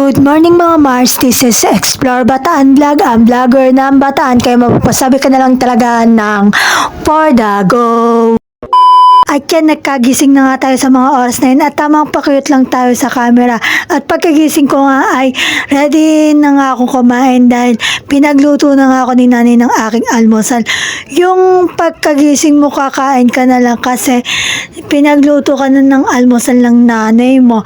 Good morning mga Mars, this is Explore Bataan Vlog, ang vlogger ng Bataan, kaya mapapasabi ka na lang talaga ng for the go. At yan, nagkagising na nga tayo sa mga oras na yun at tamang pakiyot lang tayo sa camera. At pagkagising ko nga ay ready na nga akong kumain dahil pinagluto na nga ako ni nanay ng aking almusal. Yung pagkagising mo kakain ka na lang kasi pinagluto ka na ng almusal ng nanay mo.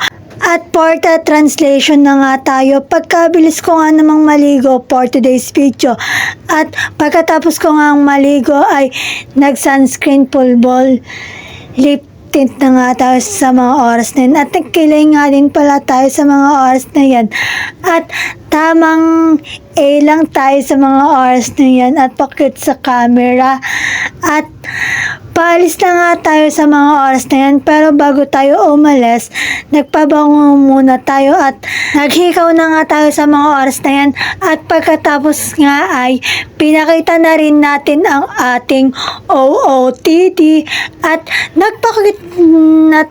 At for the translation na nga tayo, pagkabilis ko nga namang maligo for today's video. At pagkatapos ko nga maligo ay nag-sunscreen full ball lip tint na nga tayo sa mga oras na yan. At nagkilay nga din pala tayo sa mga oras na yan. At tamang A lang tayo sa mga oras na yan at pakit sa camera. At paalis na nga tayo sa mga oras na yan, pero bago tayo umalis, nagpabango muna tayo at naghikaw na nga tayo sa mga oras na yan. At pagkatapos nga ay pinakita na rin natin ang ating OOTD at nagpakit na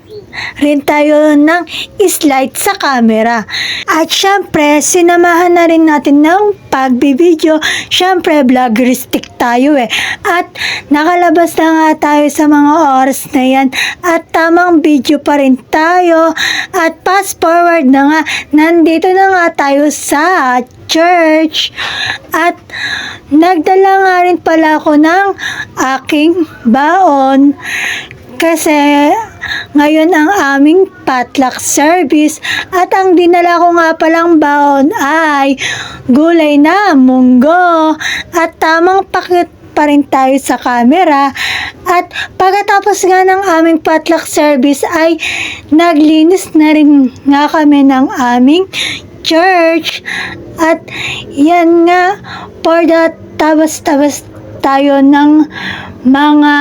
rin tayo ng slide sa camera. At syempre, sinamahan na rin natin ng pagbibideo. Syempre, vloggeristic tayo eh. At nakalabas na nga tayo sa mga oras na yan. At tamang video pa rin tayo. At fast forward na nga, nandito na nga tayo sa church. At nagdala nga rin pala ako ng aking baon. Kasi ngayon ang aming potluck service at ang dinala ko nga palang baon ay gulay na munggo at tamang pakit pa rin tayo sa camera. At pagkatapos nga ng aming potluck service ay naglinis na rin nga kami ng aming church. At yan nga, for the tabas-tabas tayo ng mga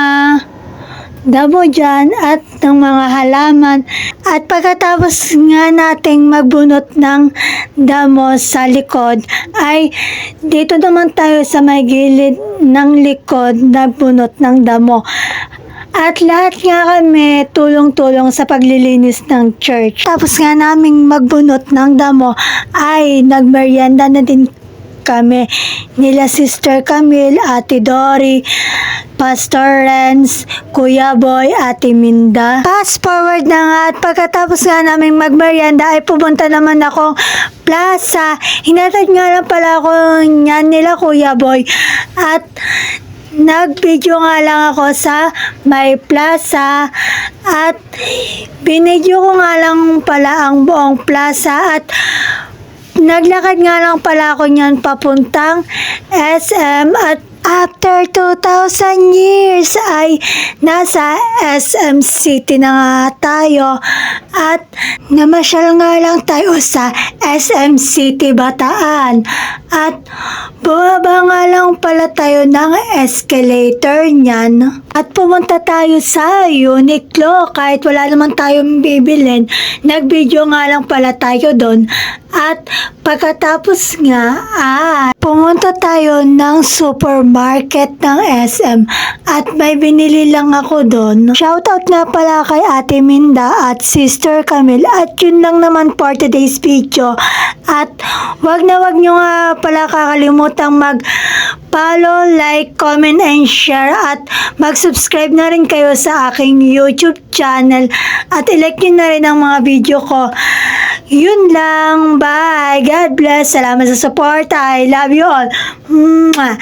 damo dyan at ng mga halaman. At pagkatapos nga nating magbunot ng damo sa likod ay dito naman tayo sa may gilid ng likod nagbunot ng damo. At lahat nga kami tulong-tulong sa paglilinis ng church. Tapos nga naming magbunot ng damo ay nagmerienda na din kami nila Sister Camille, Ate Dory, Pastor Renz, Kuya Boy, Ate Minda. Fast forward na nga at pagkatapos nga namin magmerienda ay pumunta naman ako plaza. Hinatid nga lang pala ako niyan nila Kuya Boy at nag-video nga lang ako sa may plaza at binidyo ko nga lang pala ang buong plaza at naglakad nga lang pala ako niyan papuntang SM at after 2,000 years ay nasa SM City na nga tayo at namasyal nga lang tayo sa SM City Bataan at bumaba nga lang pala tayo ng escalator niyan at pumunta tayo sa Uniqlo kahit wala naman tayong bibilin. Nag-video nga lang pala tayo doon at pagkatapos nga ay pumunta tayo ng supermarket ng SM at may binili lang ako doon. Shoutout nga pala kay Ate Minda at Sister Camille at yun lang naman for today's video. At wag nyo nga pala kakalimutang mag-follow, like, comment, and share at mag-subscribe na rin kayo sa aking YouTube channel at i-like nyo na rin ang mga video ko. Yun lang. Bye. God bless. Salamat sa support. I love you all. Mwah.